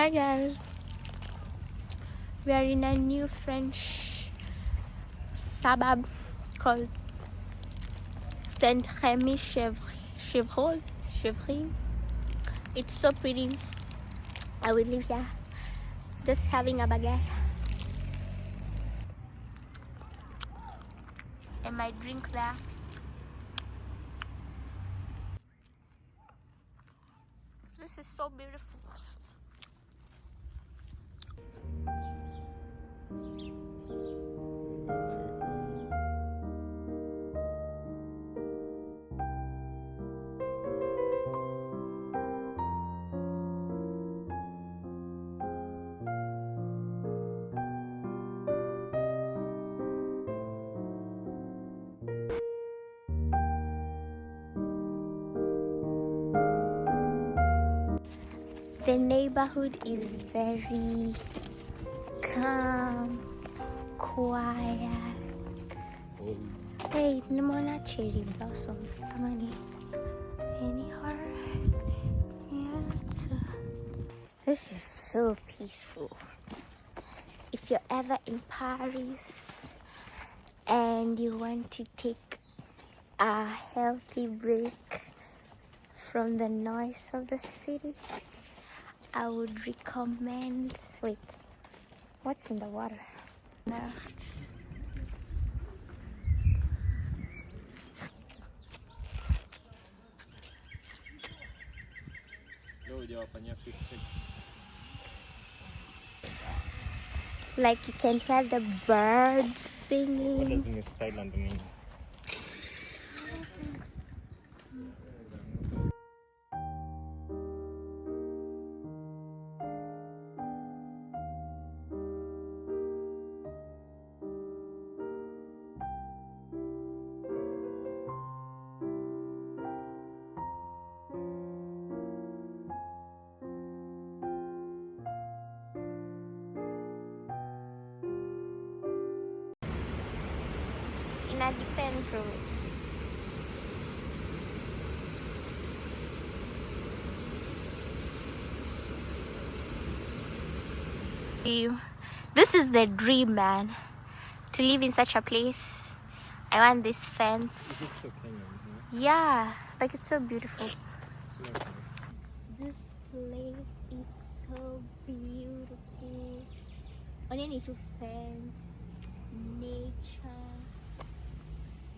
Hi guys, we are in a new French suburb called saint-remy chevreuse. It's so pretty. I will live here just having a baguette and my drink there. This is so beautiful. The neighborhood is very calm, quiet. Hey, nimeona cherry blossoms. Any horror? Yeah. This is so peaceful. If you're ever in Paris and you want to take a healthy break from the noise of the city, I would recommend. Wait, what's in the water? Nacht. Like you can hear the birds singing. What does Miss Thailand mean? Ina depend from it. This is the dream, man. To live in such a place. I want this fence. Is it so Kenyan? Yeah, like it's so beautiful. It's not Kenyan. This place is so beautiful. Only need to fence, nature.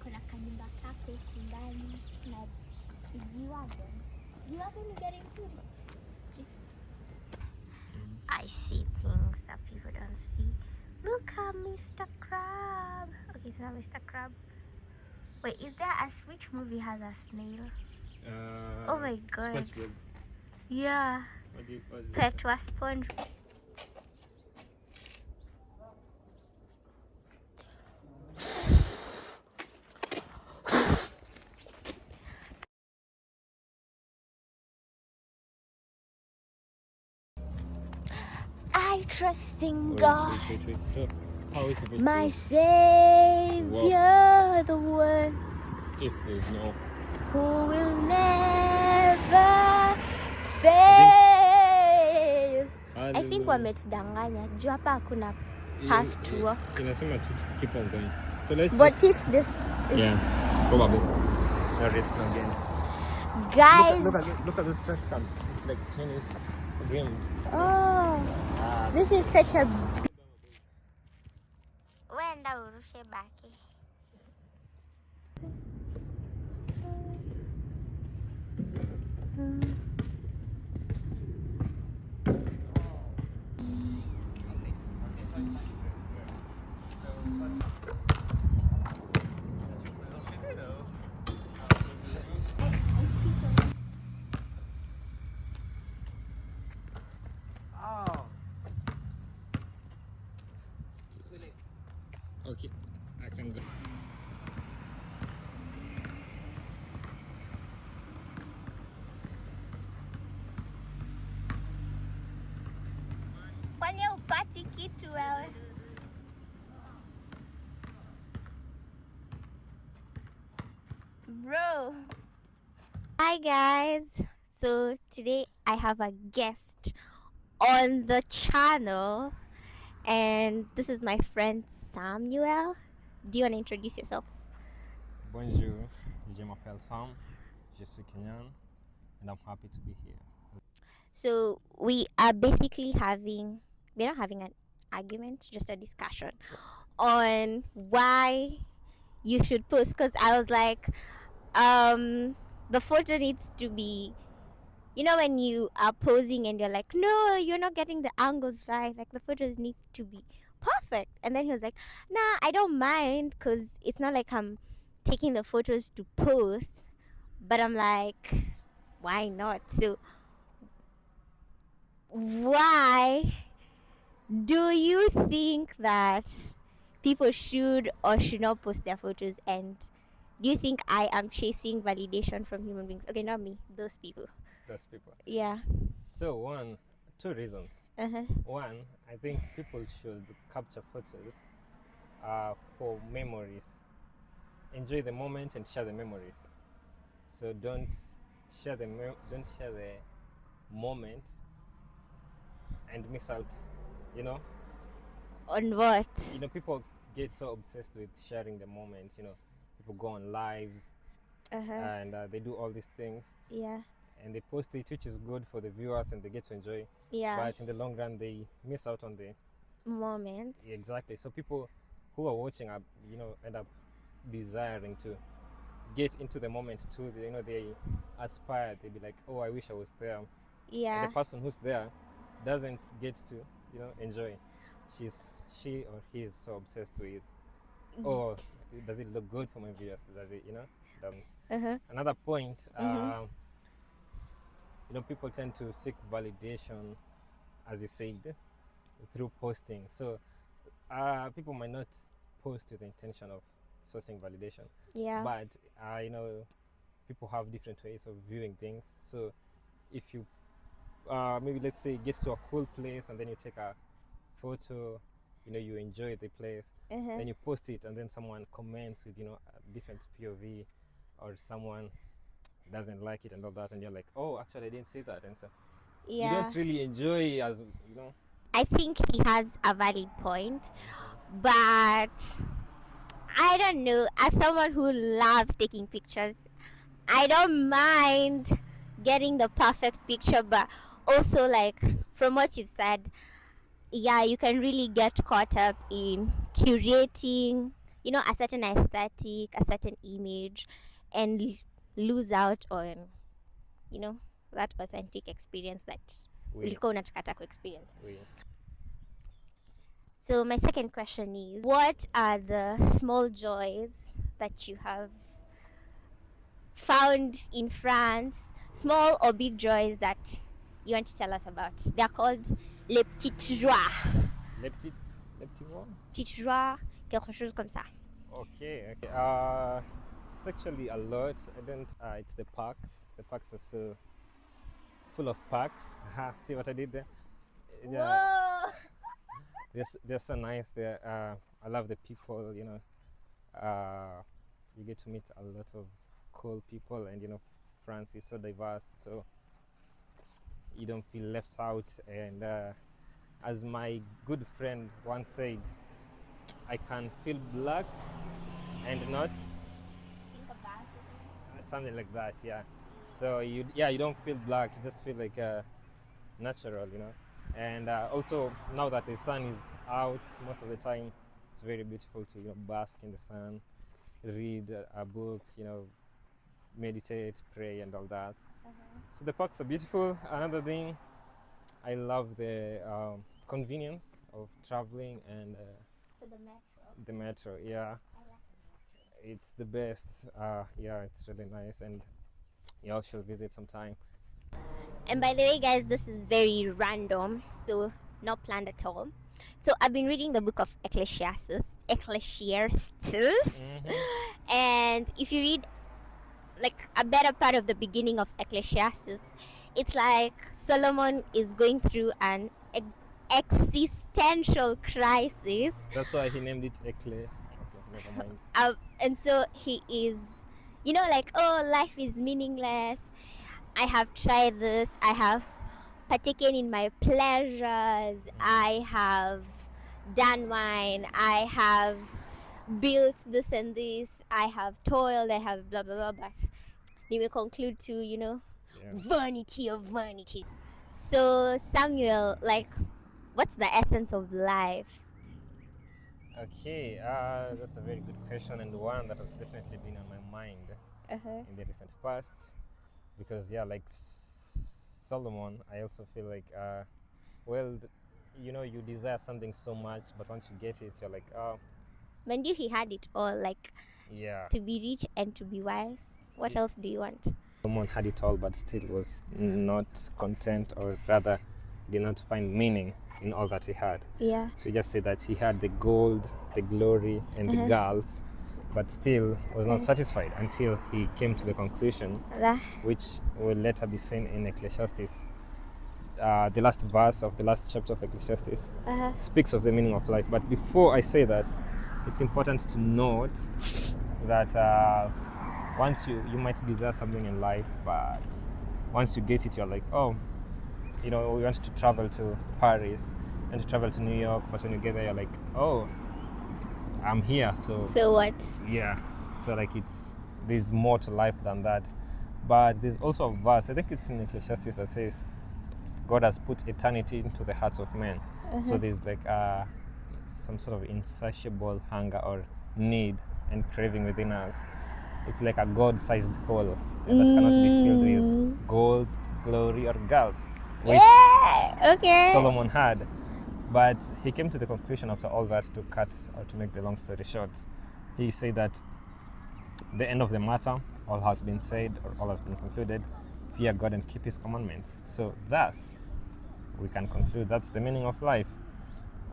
Kuna kanyumba kako huku ndani na viwago. Viwago ni getting pretty. I see things that people don't see. Look at Mr. Crab. Okay, it's not Mr. Crab. Wait, is there which movie has a snail? Oh my god. SpongeBob. Yeah. Pet was sponge. I trust in God, Wait. So, how are we supposed my to? Savior, the one If there's no. who will never fail. I think wametudanganya. Juu hapa hakuna path to walk. Inasema to keep on going. So let's. But if this is... Yeah, probably. No risk again. Guys. Look at those trash cans. It's like tennis green. Oh, this is such a... Wenda urushe baki. Okay, I can go. Kwani upati kitu wewe? Bro. Hi guys. So today I have a guest on the channel, and this is my friend Samuel. Do you want to introduce yourself? Bonjour, je m'appelle Sam, je suis Kenyan, and I'm happy to be here. So we are basically we're not having an argument, just a discussion on why you should post. Because I was like, the photo needs to be, when you are posing and you're like, no, you're not getting the angles right. Like, the photos need to be perfect. And then he was like, nah, I don't mind, because it's not like I'm taking the photos to post. But I'm like, why not? So why do you think that people should or should not post their photos? And do you think I am chasing validation from human beings? Okay, not me, those people. Those people. Yeah. So two reasons. Uh-huh. One, I think people should capture photos for memories. Enjoy the moment and share the memories. So don't share the moment and miss out, On what? People get so obsessed with sharing the moment. People go on lives and they do all these things. Yeah. And they post it, which is good for the viewers and they get to enjoy. Yeah. But in the long run, they miss out on the moment. Exactly. So people who are watching are, end up desiring to get into the moment too. They aspire. They be like, oh, I wish I was there. Yeah. And the person who's there doesn't get to, enjoy. She or he is so obsessed with, oh, does it look good for my viewers? Does it, Another point, people tend to seek validation, as you said, through posting. So people might not post with the intention of sourcing validation. Yeah. But people have different ways of viewing things. So if you maybe, let's say, get to a cool place and then you take a photo, you enjoy the place, then you post it, and then someone comments with a different POV, or someone doesn't like it and all that, and you're like, oh, actually I didn't see that, and so you don't really enjoy, as I think he has a valid point, but I don't know, as someone who loves taking pictures, I don't mind getting the perfect picture. But also, like, from what you've said, yeah, you can really get caught up in curating, a certain aesthetic, a certain image, and lose out on, that authentic experience that ulikuwa unataka ku experience. So my second question is, what are the small joys that you have found in France, small or big joys that you want to tell us about? They're called les petites joies. Les petites joies, quelque chose comme ça. Okay. It's actually a lot. It's the parks. The parks are so full of parks. See what I did there? Whoa! They're so nice. I love the people. You get to meet a lot of cool people, and France is so diverse, so you don't feel left out. And as my good friend once said, I can feel black and not Think about it. Something like that. Yeah. So you don't feel black. You just feel like natural. And also, now that the sun is out most of the time, it's very beautiful to bask in the sun, read a book, meditate, pray, and all that. So the parks are beautiful. Another thing, I love the convenience of traveling, and So the metro. the metro. Yeah, I like the metro. it's the best. It's really nice, and y'all should visit sometime. And by the way, guys, this is very random, so not planned at all. So I've been reading the book of Ecclesiastes. And if you read like a better part of the beginning of Ecclesiastes, it's like Solomon is going through an existential crisis. That's why he named it Eccles. Okay, never mind. And so he is, like, oh, life is meaningless. I have tried this. I have partaken in my pleasures. I have done mine. I have built this and this. I have toiled. I have blah blah blah. But you will conclude to, vanity of vanity. So Samuel, like, what's the essence of life? Okay, that's a very good question, and one that has definitely been on my mind in the recent past. Because like Solomon, I also feel like, you desire something so much, but once you get it, you're like, oh. When he had it all, like, yeah, to be rich and to be wise. What else do you want? Solomon had it all, but still was not content, or rather, did not find meaning in all that he had. Yeah. So you just say that he had the gold, the glory, and the girls, but still was not satisfied until he came to the conclusion, which will later be seen in Ecclesiastes. The last verse of the last chapter of Ecclesiastes speaks of the meaning of life. But before I say that, it's important to note that once you might desire something in life, but once you get it, you're like, oh, we want to travel to Paris and to travel to New York, but when you get there, you're like, oh, I'm here. So what? Yeah. So like there's more to life than that. But there's also a verse, I think it's in Ecclesiastes, that says God has put eternity into the hearts of men. So there's like some sort of insatiable hunger or need and craving within us. It's like a God-sized hole that cannot be filled with gold, glory, or girls, which Solomon had. But he came to the conclusion after all that, to cut or to make the long story short, he said that the end of the matter, all has been said or all has been concluded, fear God and keep his commandments. So thus, we can conclude that's the meaning of life.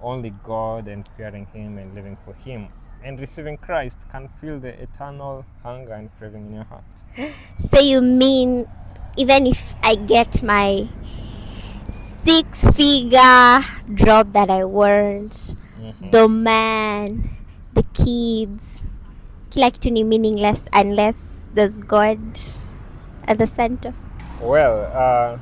Only God and fearing him and living for him and receiving Christ can fill the eternal hunger and craving in your heart. So you mean, even if I get my 6-figure job that I want, the man, the kids, kila kitu ni meaningless unless there's God at the center? Well,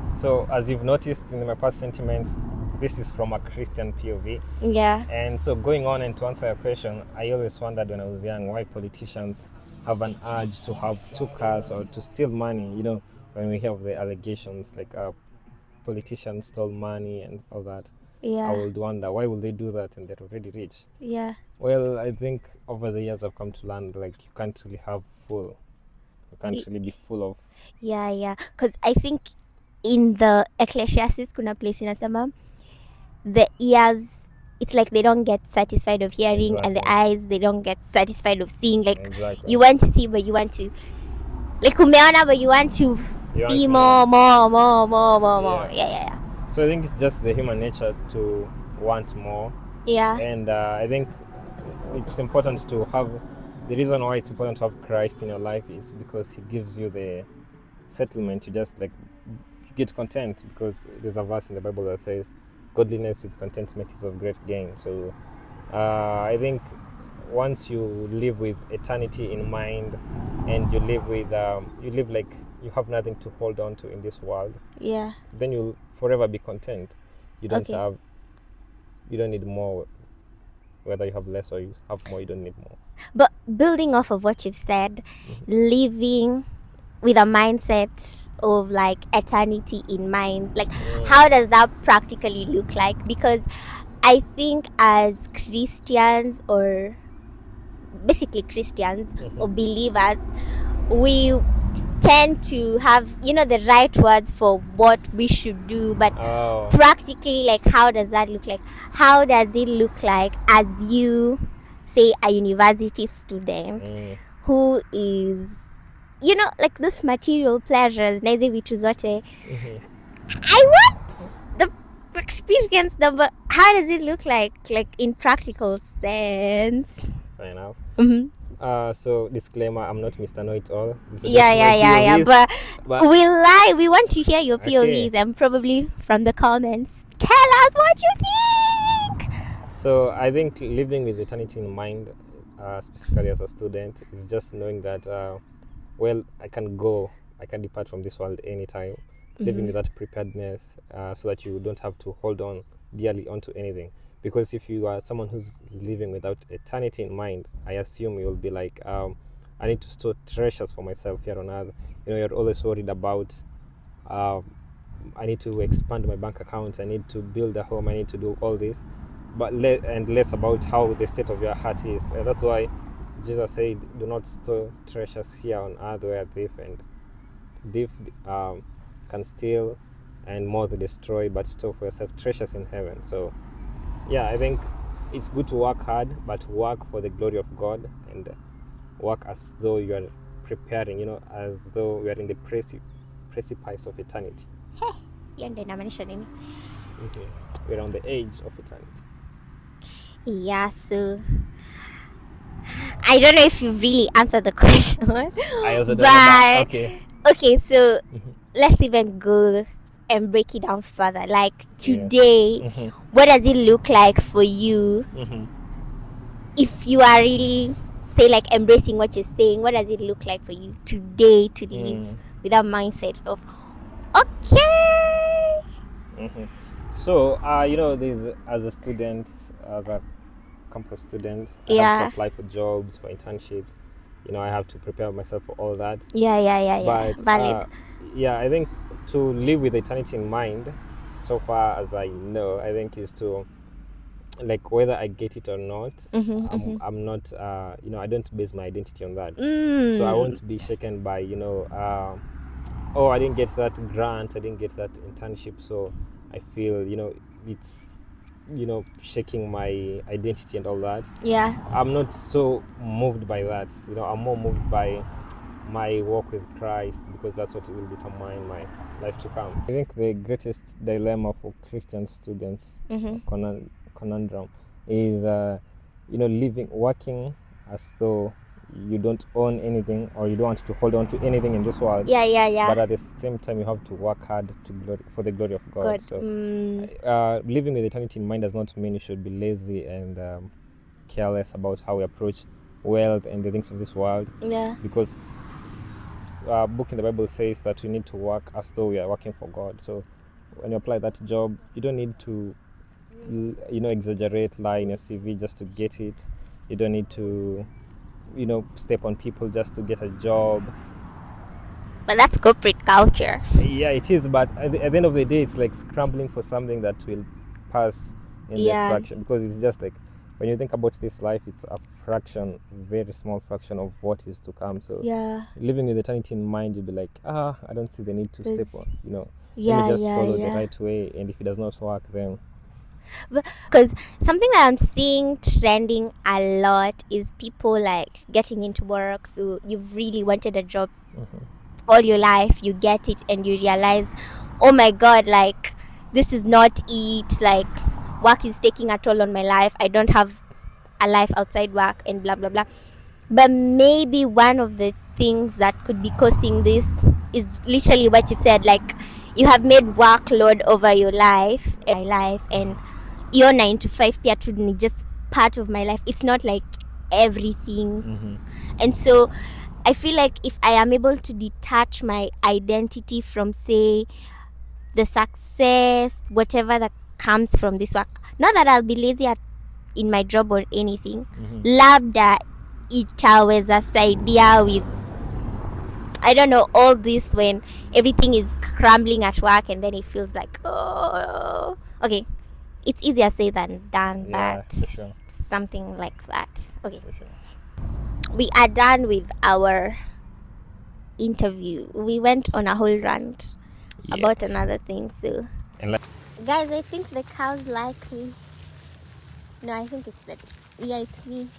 so as you've noticed in my past sentiments, this is from a Christian POV. Yeah. And so going on, and to answer your question, I always wondered when I was young why politicians have an urge to have 2 cars or to steal money. When we have the allegations like politicians stole money and all that. Yeah. I would wonder why would they do that, and they're already rich. Yeah. Well, I think over the years I've come to learn, like, you can't really have full. You can't really be full of. Yeah. Because I think in the Ecclesiastes kuna place inasema the ears, it's like they don't get satisfied of hearing, and the eyes, they don't get satisfied of seeing. Like, you want to see, but you want to, like, umeona, but you want to see more. Yeah. So I think it's just the human nature to want more. Yeah. And I think it's important to have, the reason why it's important to have Christ in your life is because he gives you the settlement. You just, like, you get content, because there's a verse in the Bible that says godliness with contentment is of great gain. So I think once you live with eternity in mind, and you live with you live like you have nothing to hold on to in this world, then you'll forever be content. You don't need more. Whether you have less or you have more, you don't need more. But building off of what you've said, living with a mindset of, like, eternity in mind, like, how does that practically look like? Because I think as Christians, or basically Christians or believers, we tend to have, the right words for what we should do, but practically, like, how does that look like? How does it look like as you, say, a university student who is, like, this material pleasures, na hizi vitu zote, I want the experience them, but how does it look like in practical sense? Fair enough. So disclaimer, I'm not Mr. Know-it-all. Yeah. But we lie. We want to hear your POVs, and probably from the comments, tell us what you think. So I think living with eternity in mind, specifically as a student, is just knowing that, I can depart from this world anytime. living with that preparedness, so that you don't have to hold on dearly onto anything. Because if you are someone who's living without eternity in mind, I assume you'll be like, I need to store treasures for myself here on earth. You're always worried about, I need to expand my bank account, I need to build a home, I need to do all this, but less about how the state of your heart is. And that's why Jesus said, do not store treasures here on earth where thief can steal and moth destroy, but store for yourself treasures in heaven. So yeah, I think it's good to work hard, but work for the glory of God, and work as though you are preparing, as though we are in the precipice of eternity. Hiyo ndio inamaanisha nini? We're on the edge of eternity. Yeah, so I don't know if you really answered the question. I also don't know, but okay, so let's even go and break it down further. Like today, what does it look like for you? If you are really, say, like embracing what you're saying, what does it look like for you today to live with that mindset of, okay? So, there's, as a student, as a campus student, I have to apply for jobs, for internships. I have to prepare myself for all that. Yeah. But, valid. I think to live with eternity in mind, so far as I know, I think is to, like, whether I get it or not, I'm not, I don't base my identity on that. So I won't be shaken by, I didn't get that grant, I didn't get that internship, so I feel, it's, shaking my identity and all that. Yeah. I'm not so moved by that. I'm more moved by my walk with Christ, because that's what will determine my life to come. I think the greatest dilemma for Christian students, conundrum, is working as though you don't own anything, or you don't want to hold on to anything in this world. Yeah. But at the same time, you have to work hard for the glory of God. So living with eternity in mind does not mean you should be lazy and careless about how we approach wealth and the things of this world. Yeah. Because a book in the Bible says that we need to work as though we are working for God. So when you apply that job, you don't need to exaggerate, lie in your CV just to get it. You don't need to step on people just to get a job. But that's corporate culture. Yeah, it is, but at the end of the day, it's like scrambling for something that will pass in the fraction, because it's just like, when you think about this life, it's a fraction, very small fraction of what is to come. So living with eternity in mind, you'll be like, I don't see the need to step on, let me just follow the right way, and if it does not work, then... Because something that I'm seeing trending a lot is people like getting into work. So you've really wanted a job all your life, you get it, and you realize, oh my God, like this is not it. Like work is taking a toll on my life. I don't have a life outside work, and blah blah blah. But maybe one of the things that could be causing this is literally what you've said. Like you have made workload over your life, and your 9 to 5 period is just part of my life. It's not like everything. And so I feel like if I am able to detach my identity from, say, the success, whatever that comes from this work, not that I'll be lazy in my job or anything, labda itaweza saidia with, I don't know, all this when everything is crumbling at work, and then it feels like, oh, okay. It's easier said than done, but something like that. Okay. We are done with our interview. We went on a whole rant about another thing. So, guys, I think the cows like me. No, I think it's it's me.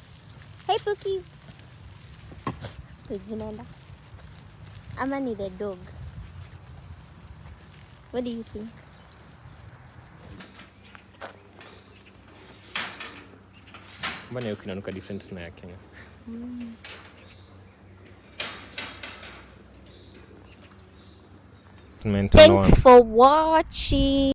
Hey, Pookies. Ama ni the dog. What do you think? Mbona hiyo kinanuka different na ya Kenya? Thanks for watching.